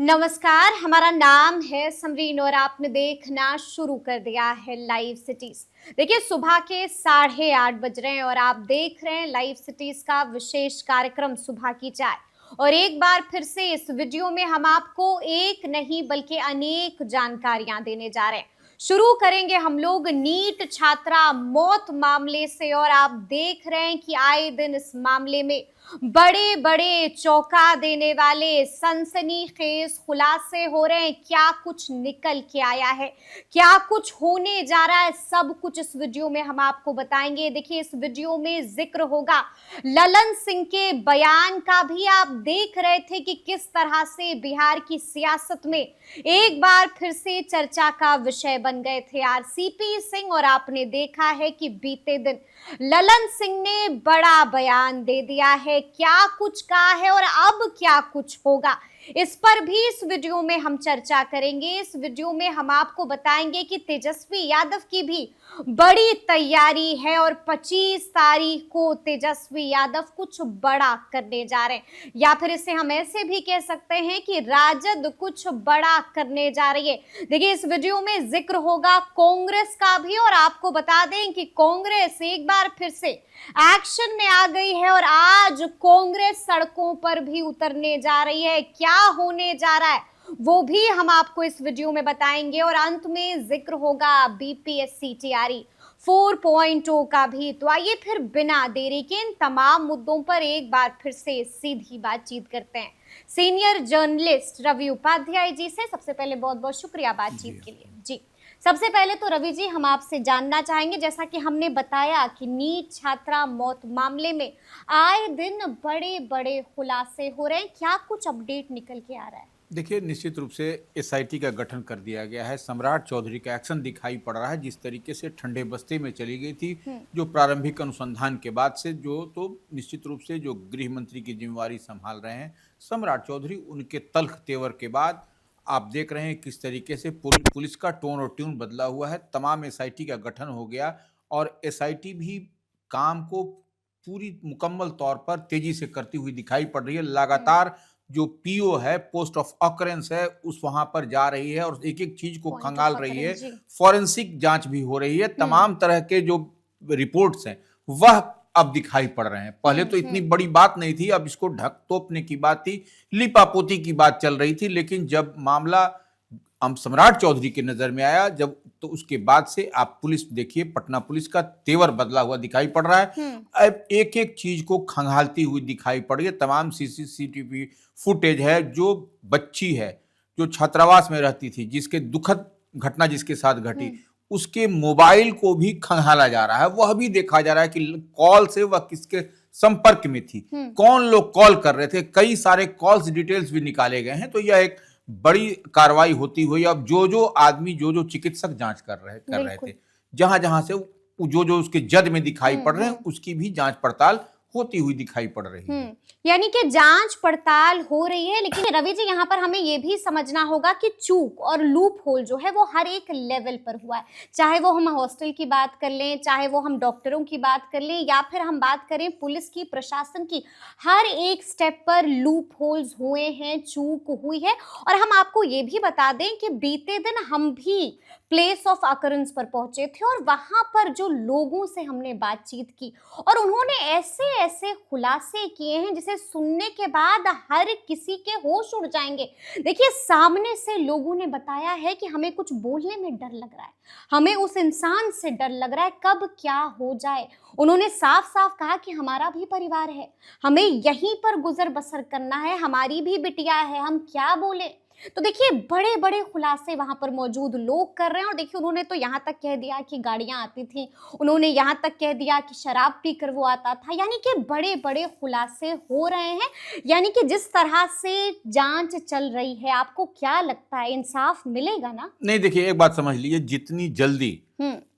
नमस्कार, हमारा नाम है समरीन और आपने देखना शुरू कर दिया है लाइव सिटीज। देखिए, सुबह के 8:30 बज रहे हैं और आप देख रहे हैं लाइव सिटीज का विशेष कार्यक्रम सुबह की चाय। और एक बार फिर से इस वीडियो में हम आपको एक नहीं बल्कि अनेक जानकारियां देने जा रहे हैं। शुरू करेंगे हम लोग नीट छात्रा मौत मामले से और आप देख रहे हैं कि आए दिन इस मामले में बड़े बड़े चौंका देने वाले सनसनीखेज खुलासे हो रहे हैं। क्या कुछ निकल के आया है, क्या कुछ होने जा रहा है, सब कुछ इस वीडियो में हम आपको बताएंगे। देखिए, इस वीडियो में जिक्र होगा ललन सिंह के बयान का भी। आप देख रहे थे कि किस तरह से बिहार की सियासत में एक बार फिर से चर्चा का विषय बन गए थे आरसीपी सिंह, और आपने देखा है कि बीते दिन ललन सिंह ने बड़ा बयान दे दिया है। क्या कुछ कहा है और अब क्या कुछ होगा, इस पर भी इस वीडियो में हम चर्चा करेंगे। इस वीडियो में हम आपको बताएंगे कि तेजस्वी यादव की भी बड़ी तैयारी है और 25 तारीख को तेजस्वी यादव कुछ बड़ा करने जा रहे हैं, या फिर इसे हम ऐसे भी कह सकते हैं कि राजद कुछ बड़ा करने जा रही है। देखिए, इस वीडियो में जिक्र होगा कांग्रेस का भी, और आपको बता दें कि कांग्रेस एक बार फिर से एक्शन में आ गई है और आज कांग्रेस सड़कों पर भी उतरने जा रही है। क्या होने जा रहा है वो भी हम आपको इस वीडियो में बताएंगे, और अंत में जिक्र होगा बीपीएससी तैयारी 4.0 का भी। तो आइए फिर बिना देरी के इन तमाम मुद्दों पर एक बार फिर से सीधी बातचीत करते हैं सीनियर जर्नलिस्ट रवि उपाध्याय जी से। सबसे पहले बहुत बहुत शुक्रिया बातचीत के लिए जी। सबसे पहले तो रवि जी, हम आपसे जानना चाहेंगे, जैसा कि हमने बताया कि नीट छात्रा मौत मामले में आए दिन बड़े बड़े खुलासे हो रहे हैं। क्या कुछ अपडेट निकल के आ रहा है? देखिए, निश्चित रूप से एसआईटी का गठन कर दिया गया है। सम्राट चौधरी का एक्शन दिखाई पड़ रहा है, जिस तरीके से ठंडे बस्ते में चली गई थी जो प्रारंभिक अनुसंधान के बाद से, जो तो निश्चित रूप से जो गृह मंत्री की जिम्मेवारी संभाल रहे हैं सम्राट चौधरी, उनके तल्ख तेवर के बाद आप देख रहे हैं किस तरीके से पुलिस का टोन और ट्यून बदला हुआ है। तमाम एसआईटी का गठन हो गया और एसआईटी भी काम को पूरी मुकम्मल तौर पर तेजी से करती हुई दिखाई पड़ रही है। लगातार जो पीओ है, पोस्ट ऑफ ऑकरेंस है, उस वहां पर जा रही है और एक एक चीज को खंगाल रही है। फॉरेंसिक जांच भी हो रही है। तमाम तरह के जो रिपोर्ट्स हैं वह अब दिखाई पड़ रहे हैं। पहले तो इतनी बड़ी बात नहीं थी, अब इसको ढक तोपने की बात थी, लिपापोती की बात चल रही थी। लेकिन जब मामला सम्राट चौधरी की नजर में आया, जब तो उसके बाद से आप पुलिस देखिए, पटना पुलिस का तेवर बदला हुआ दिखाई पड़ रहा है। अब एक एक चीज को खंगालती हुई दिखाई पड़ रही है। तमाम सीसीटीवी फुटेज है, जो बच्ची है जो छात्रावास में रहती थी, जिसके दुखद घटना जिसके साथ घटी, उसके मोबाइल को भी खंगाला जा रहा है। वह भी देखा जा रहा है कि कॉल से वह किसके संपर्क में थी, कौन लोग कॉल कर रहे थे। कई सारे कॉल्स डिटेल्स भी निकाले गए हैं। तो यह एक बड़ी कार्रवाई होती हुई, अब जो आदमी जो चिकित्सक जांच कर रहे थे, जहां जहां से जो उसके जद में दिखाई पड़ रहे हैं, उसकी भी जांच पड़ताल होती हुई दिखाई पड़ रही है। यानी कि जांच पड़ताल हो रही है। लेकिन रवि जी, यहाँ पर हमें यह भी समझना होगा कि चूक और लूप होल जो है वो हर एक लेवल पर हुआ है। चाहे वो हम हॉस्टल की बात कर लें, चाहे वो हम डॉक्टरों की बात कर लें, या फिर हम बात करें पुलिस की, प्रशासन की, हर एक स्टेप पर लूप होल्स हुए हैं, चूक हुई है। और हम आपको ये भी बता दें कि बीते दिन हम भी प्लेस ऑफ अकरेंस पर पहुंचे थे और वहां पर जो लोगों से हमने बातचीत की, और उन्होंने ऐसे ऐसे खुलासे किए हैं जिसे सुनने के बाद हर किसी के होश उड़ जाएंगे। देखिए, सामने से लोगों ने बताया है कि हमें कुछ बोलने में डर लग रहा है, हमें उस इंसान से डर लग रहा है, कब क्या हो जाए। उन्होंने साफ साफ कहा कि हमारा भी परिवार है, हमें यहीं पर गुजर बसर करना है, हमारी भी बिटिया है, हम क्या बोले। तो देखिए, बड़े बड़े खुलासे वहां पर मौजूद लोग कर रहे हैं। और देखिए, उन्होंने तो यहाँ तक कह दिया कि गाड़ियां आती थी, उन्होंने यहाँ तक कह दिया कि शराब पीकर वो आता था। यानी कि बड़े बड़े खुलासे हो रहे हैं। यानी कि जिस तरह से जांच चल रही है, आपको क्या लगता है इंसाफ मिलेगा ना? नहीं, देखिए, एक बात समझ लीजिए, जितनी जल्दी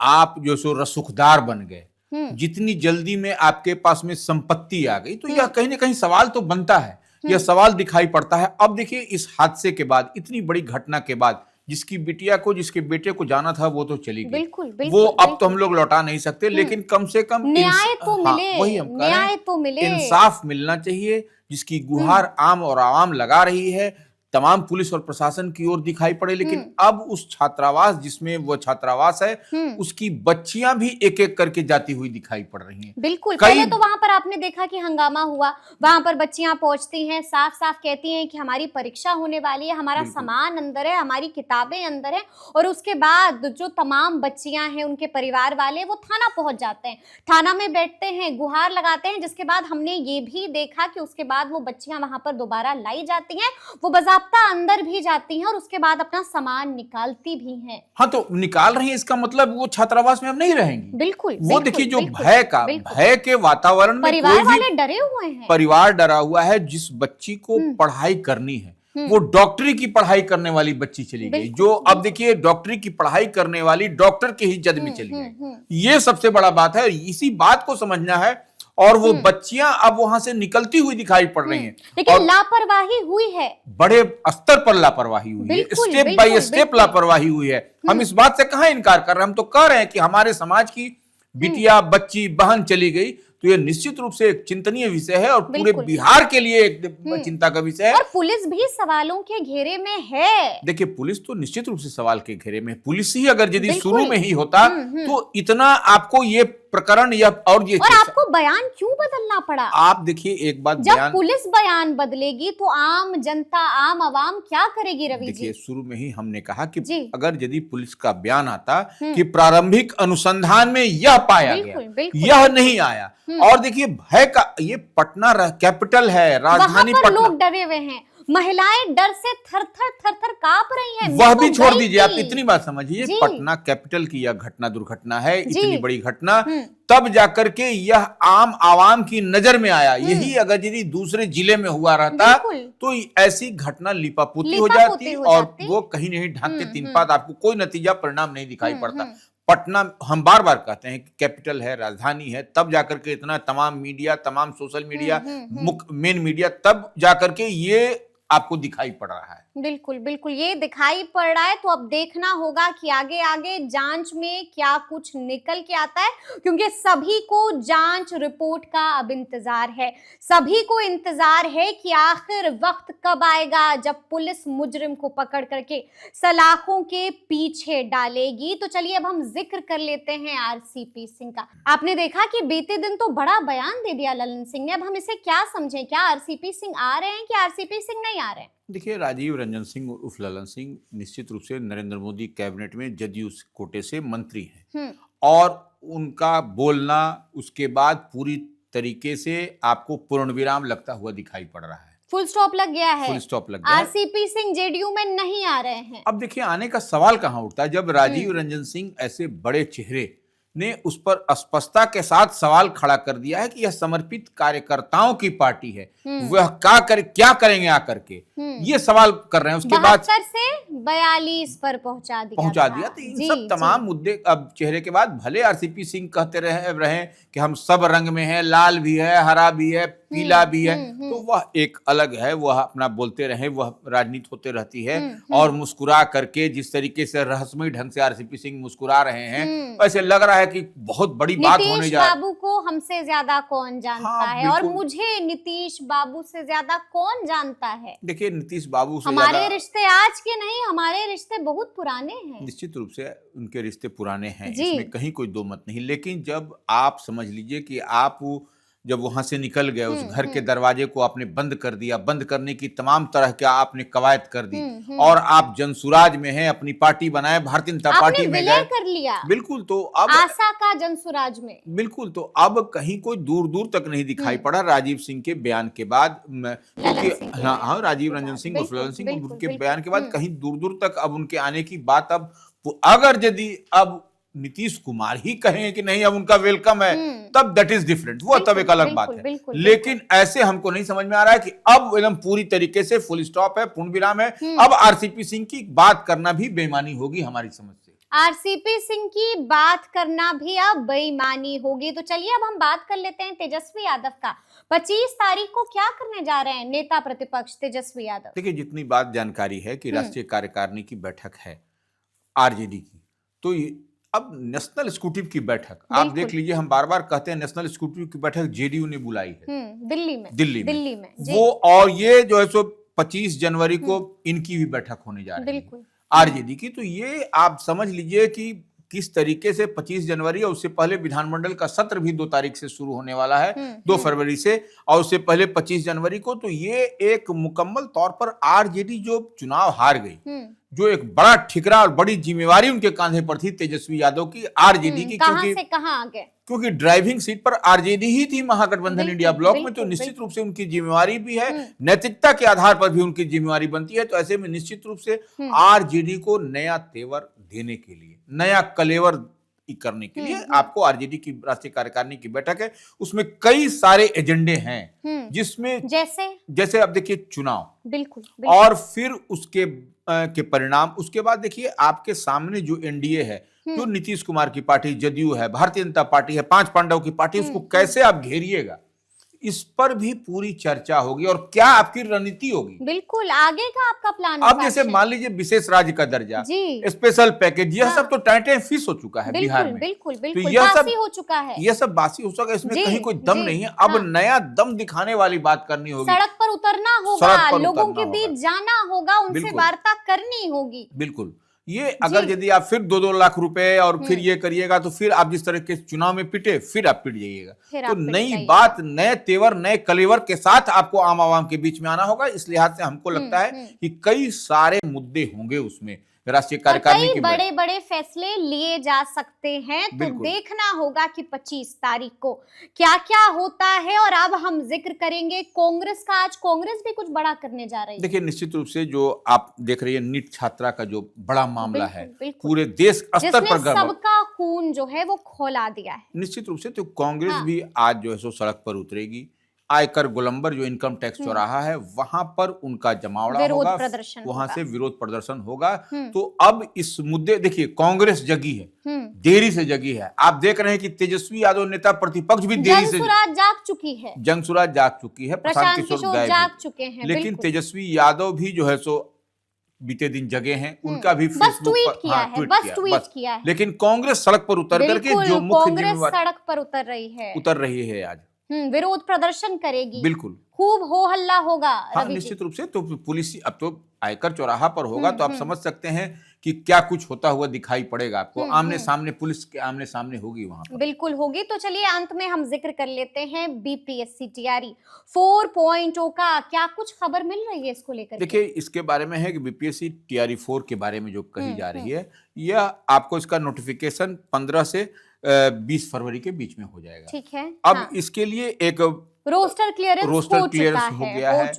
आप जो सो रसूखदार बन गए, जितनी जल्दी में आपके पास में संपत्ति आ गई, तो यह कहीं ना कहीं सवाल तो बनता है, यह सवाल दिखाई पड़ता है। अब देखिए, इस हादसे के बाद, इतनी बड़ी घटना के बाद, जिसकी बिटिया को, जिसके बेटे को जाना था, वो तो चली गई। बिल्कुल, वो अब तो हम लोग लौटा नहीं सकते, लेकिन कम से कम न्याय तो मिले, वही हम कह रहे हैं, तो मिले, इंसाफ मिलना चाहिए, जिसकी गुहार आम और आवाम लगा रही है। तमाम पुलिस और प्रशासन की ओर दिखाई पड़े, लेकिन अब उस छात्रावास जिसमें वो छात्रावास है उसकी बच्चियां भी एक एक करके जाती हुई दिखाई पड़ रही हैं। बिल्कुल, पहले तो वहां पर आपने देखा कि हंगामा हुआ, वहां पर बच्चियां पहुंचती हैं, साफ साफ कहती हैं कि हमारी परीक्षा होने वाली है, हमारा सामान अंदर है, हमारी किताबें अंदर है, और उसके बाद जो तमाम बच्चियां हैं उनके परिवार वाले वो थाना पहुंच जाते हैं, थाना में बैठते हैं, गुहार लगाते हैं, जिसके बाद हमने ये भी देखा कि उसके बाद वो बच्चियां वहां पर दोबारा लाई जाती हैं, वो बाज़ाब्ता अंदर भी जाती हैं और उसके बाद अपना सामान निकालती भी हैं। हाँ, तो निकाल रही हैं, इसका मतलब वो छात्रावास में अब नहीं रहेंगी। बिल्कुल, वो देखिए जो भय के वातावरण में परिवार वाले डरे हुए हैं, परिवार डरा हुआ है। जिस बच्ची को पढ़ाई करनी है वो डॉक्टरी की पढ़ाई करने वाली बच्ची चली गई, जो अब देखिए डॉक्टरी की पढ़ाई करने वाली डॉक्टर के ही जद में चली गई। ये सबसे बड़ा बात है, इसी बात को समझना है। और वो बच्चियां अब वहां से निकलती हुई दिखाई पड़ रही हैं, लेकिन लापरवाही हुई है, बड़े स्तर पर लापरवाही हुई है, स्टेप बाय स्टेप लापरवाही हुई है। हम इस बात से कहां इनकार कर रहे हैं, हम तो कह रहे हैं कि हमारे समाज की बिटिया, बच्ची, बहन चली गई, तो ये निश्चित रूप से एक चिंतनीय विषय है और पूरे बिहार के लिए एक चिंता का विषय है। और पुलिस भी सवालों के घेरे में है। देखिए, पुलिस तो निश्चित रूप से सवाल के घेरे में है। पुलिस ही अगर यदि शुरू में ही होता तो इतना आपको ये प्रकरण या और आपको बयान क्यों बदलना पड़ा? आप देखिए एक बात, जब पुलिस बयान बदलेगी तो आम जनता, आम आवाम क्या करेगी? रवि जी, देखिए शुरू में ही हमने कहा कि अगर यदि पुलिस का बयान आता कि प्रारंभिक अनुसंधान में यह पाया गया, यह नहीं आया। और देखिए भय का, ये पटना कैपिटल है, राजधानी पटना, लोग डरे हुए हैं, महिलाएं डर से थर थर कांप रही हैं। वह भी छोड़ दीजिए, आप इतनी बात समझिए, पटना कैपिटल की यह घटना, दुर्घटना है, इतनी बड़ी घटना, तब जाकर के यह आम आवाम की नजर में आया। यही अगर यदि दूसरे जिले में हुआ रहता तो ऐसी घटना लिपापोती हो जाती और वो कहीं नहीं ढंग के तीन पात, आपको कोई नतीजा परिणाम नहीं दिखाई पड़ता। पटना, हम बार बार कहते हैं कि कैपिटल है, राजधानी है, तब जाकर के इतना तमाम मीडिया, तमाम सोशल मीडिया, मेन मीडिया, तब जाकर के ये आपको दिखाई पड़ रहा है। बिल्कुल बिल्कुल, ये दिखाई पड़ रहा है। तो अब देखना होगा कि आगे आगे जांच में क्या कुछ निकल के आता है, क्योंकि सभी को जांच रिपोर्ट का अब इंतजार है, सभी को इंतजार है कि आखिर वक्त कब आएगा जब पुलिस मुजरिम को पकड़ करके सलाखों के पीछे डालेगी। तो चलिए अब हम जिक्र कर लेते हैं आरसीपी सिंह का। आपने देखा कि बीते दिन तो बड़ा बयान दे दिया ललन सिंह ने, अब हम इसे क्या समझें? क्या आरसीपी सिंह आ रहे हैं कि आरसीपी सिंह नहीं आ रहे हैं? देखिए, राजीव रंजन सिंह उर्फ ललन सिंह निश्चित रूप से नरेंद्र मोदी कैबिनेट में जदयू कोटे से मंत्री हैं और उनका बोलना उसके बाद पूरी तरीके से आपको पूर्णविराम लगता हुआ दिखाई पड़ रहा है। फुल स्टॉप लग गया है, फुल स्टॉप लग गया। आरसीपी सिंह जेडीयू में नहीं आ रहे हैं। अब देखिए, आने का सवाल कहां उठता है जब राजीव रंजन सिंह ऐसे बड़े चेहरे ने उस पर स्पष्टता के साथ सवाल खड़ा कर दिया है कि यह समर्पित कार्यकर्ताओं की पार्टी है, वह क्या करेंगे आकर के, ये सवाल कर रहे हैं। उसके बाद से 42 पर पहुंचा दिया। तो इन सब तमाम मुद्दे अब चेहरे के बाद भले आरसीपी सिंह कहते रहे कि हम सब रंग में हैं, लाल भी है, हरा भी है, पीला भी है, तो वह एक अलग है, वह अपना बोलते रहे, वह राजनीति होते रहती है। और मुस्कुरा करके जिस तरीके से रहस्यमय ढंग से आरसीपी सिंह मुस्कुरा रहे हैं, वैसे लग रहा है कि बहुत बड़ी बात होने जा रही है। बाबू को हमसे ज्यादा कौन जानता है, और मुझे नीतीश बाबू से ज्यादा कौन जानता है? देखिए, नीतीश बाबू से हमारे रिश्ते आज के नहीं, हमारे रिश्ते बहुत पुराने हैं। निश्चित रूप से उनके रिश्ते पुराने हैं, इसमें कहीं कोई दो मत नहीं। लेकिन जब आप समझ लीजिए कि आप जब वहां से निकल गए, उस घर के दरवाजे को आपने बंद कर दिया, बंद करने की तमाम तरह के आपने कवायद कर दी, और आप जनसुराज में हैं, अपनी पार्टी बनाए, भारतीय जनता पार्टी में गए, कर लिया। बिल्कुल, तो अब आशा का जनसुराज में, बिल्कुल, तो अब कहीं कोई दूर दूर तक नहीं दिखाई पड़ा राजीव सिंह के बयान के बाद, क्योंकि हाँ, राजीव रंजन सिंह और ललन सिंह के बयान के बाद कहीं दूर दूर तक अब उनके आने की बात, अब अगर यदि अब नीतीश कुमार ही कहें कि नहीं अब उनका वेलकम है, तब दैट इज डिफरेंट, वो तब एक अलग बात है। लेकिन ऐसे हमको नहीं समझ में आ रहा है कि अब एकदम पूरी तरीके से फुल स्टॉप है, पूर्ण विराम है। अब आरसीपी सिंह की बात करना भी बेईमानी होगी हमारी समझ से। आरसीपी सिंह की बात करना भी अब बेईमानी होगी। तो चलिए अब हम बात कर लेते हैं तेजस्वी यादव का। 25 तारीख को क्या करने जा रहे हैं नेता प्रतिपक्ष तेजस्वी यादव? देखिए, जितनी बात जानकारी है कि राष्ट्रीय कार्यकारिणी की बैठक है आरजेडी की, तो अब नेशनल एग्जीक्यूटिव की बैठक आप देख लीजिए, हम बार बार कहते हैं नेशनल एग्जीक्यूटिव की बैठक जेडीयू ने बुलाई है, दिल्ली में जी। वो, और ये जो है सो 25 जनवरी को इनकी भी बैठक होने जा रही है बिल्कुल आरजेडी की। तो ये आप समझ लीजिए कि किस तरीके से 25 जनवरी और उससे पहले विधानमंडल का सत्र भी 2 तारीख से शुरू होने वाला है, 2 फरवरी से, और उससे पहले 25 जनवरी को। तो ये एक मुकम्मल तौर पर आरजेडी जो चुनाव हार गई, जो एक बड़ा ठिकरा और बड़ी जिम्मेवारी उनके कांधे पर थी तेजस्वी यादव की, आरजेडी की, कहां से कहां आ गए, क्योंकि ड्राइविंग सीट पर आरजेडी ही थी महागठबंधन इंडिया ब्लॉक में। तो बिल्कुल, निश्चित रूप से उनकी जिम्मेवारी भी है, नैतिकता के आधार पर भी उनकी जिम्मेवारी बनती है। तो ऐसे में निश्चित रूप से आरजेडी को नया तेवर देने के लिए, नया कलेवर करने के लिए आपको आरजेडी की राष्ट्रीय कार्यकारिणी की बैठक है, उसमें कई सारे एजेंडे हैं, जिसमें जैसे अब देखिए चुनाव, बिल्कुल, और फिर उसके के परिणाम, उसके बाद देखिए आपके सामने जो एनडीए है, जो नीतीश कुमार की पार्टी, जदयू है, भारतीय जनता पार्टी है, 5 पांडव की पार्टी, उसको कैसे आप घेरिएगा, इस पर भी पूरी चर्चा होगी और क्या आपकी रणनीति होगी। बिल्कुल, आगे का आपका प्लान। अब जैसे मान लीजिए विशेष राज्य का दर्जा, स्पेशल पैकेज, यह सब तो टाइटे फिश हो चुका है बिहार में। बिल्कुल तो यह सब हो चुका है, यह सब बासी हो चुका है, इसमें कहीं कोई दम नहीं है। अब नया दम दिखाने वाली बात करनी होगी, सड़क पर उतरना होगा, लोगों के बीच जाना होगा, उनसे वार्ता करनी होगी। बिल्कुल, ये अगर यदि आप फिर 2-2 लाख रुपए और फिर ये करिएगा, तो फिर आप जिस तरह के चुनाव में पिटे, फिर आप पिट जाइएगा। तो नई बात, नए तेवर, नए कलेवर के साथ आपको आम आवाम के बीच में आना होगा। इस लिहाज से हमको लगता है कि कई सारे मुद्दे होंगे उसमें, राष्ट्रीय कार्यकारिणी के बड़े बड़े फैसले लिए जा सकते हैं। तो देखना होगा कि 25 तारीख को क्या क्या होता है। और अब हम जिक्र करेंगे कांग्रेस का। आज कांग्रेस भी कुछ बड़ा करने जा रही है। देखिए, निश्चित रूप से जो आप देख रही है नीट छात्रा का जो बड़ा मामला है, पूरे देश स्तर पर सबका खून जो है वो खौला दिया है। निश्चित रूप से तो कांग्रेस भी आज जो है सो सड़क पर उतरेगी। आयकर गोलंबर जो इनकम टैक्स चौराहा है, वहां पर उनका जमावड़ा होगा, वहां से विरोध प्रदर्शन होगा। तो अब इस मुद्दे, देखिए कांग्रेस जगी है, देरी से जगी है। आप देख रहे हैं कि तेजस्वी यादव नेता प्रतिपक्ष भी देरी से जाग चुकी है, जंगसुराज जाग चुकी है, प्रशांत किशोर जाग चुके हैं, लेकिन तेजस्वी यादव भी जो है सो बीते दिन जगे हैं। उनका भी फेसबुक पर ट्वीट किया है। लेकिन कांग्रेस सड़क पर उतर करके जो मुख्य जिम्मेवारी, सड़क पर उतर रही है आज, विरोध प्रदर्शन करेगी, बिल्कुल खूब हो हल्ला होगा। निश्चित रूप से तो पुलिस अब तो आयकर चौराहा पर होगा, तो आप समझ सकते हैं कि क्या कुछ होता हुआ दिखाई पड़ेगा आपको। आमने सामने, पुलिस के आमने सामने होगी वहां पर। बिल्कुल होगी। तो चलिए अंत में हम जिक्र कर लेते हैं बीपीएससी तैयारी 4.0 का, क्या कुछ खबर मिल रही है इसको लेकर? देखिए, इसके बारे में है कि बीपीएससी तैयारी 4 के बारे में जो कही जा रही है, यह आपको इसका नोटिफिकेशन 15 से 20 फरवरी के बीच में हो जाएगा। ठीक है। अब इसके लिए एक रोस्टर क्लियरेंस हो गया है,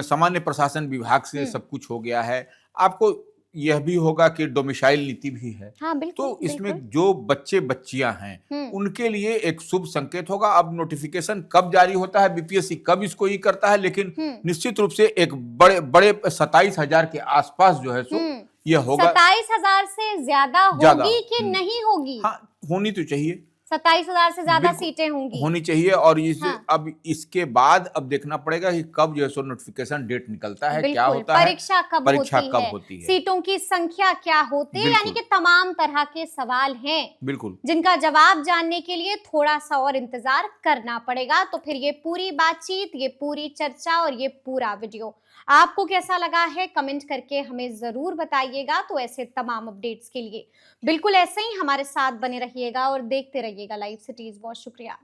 सामान्य प्रशासन विभाग से सब कुछ हो गया है। आपको यह भी होगा कि डोमिसाइल नीति भी है। तो इसमें जो बच्चे बच्चियां हैं उनके लिए एक शुभ संकेत होगा। अब नोटिफिकेशन कब जारी होता है, बीपीएससी कब इसको ये करता है, लेकिन निश्चित रूप से एक बड़े बड़े 27,000 के आसपास जो है सो यह होगा। 27,000 से ज्यादा होगी कि नहीं होगी? हाँ, होनी तो चाहिए। 27,000 से ज्यादा सीटें होनी चाहिए। और अब इसके बाद अब देखना पड़ेगा कि कब जो है सो नोटिफिकेशन डेट निकलता है, क्या होता है, परीक्षा कब होती है, सीटों की संख्या क्या होती है, यानी कि तमाम तरह के सवाल हैं, बिल्कुल, जिनका जवाब जानने के लिए थोड़ा सा और इंतजार करना पड़ेगा। तो फिर ये पूरी बातचीत, ये पूरी चर्चा और ये पूरा वीडियो आपको कैसा लगा है, कमेंट करके हमें जरूर बताइएगा। तो ऐसे तमाम अपडेट्स के लिए बिल्कुल ऐसे ही हमारे साथ बने रहिएगा और देखते रहिएगा लाइव सिटीज। बहुत शुक्रिया।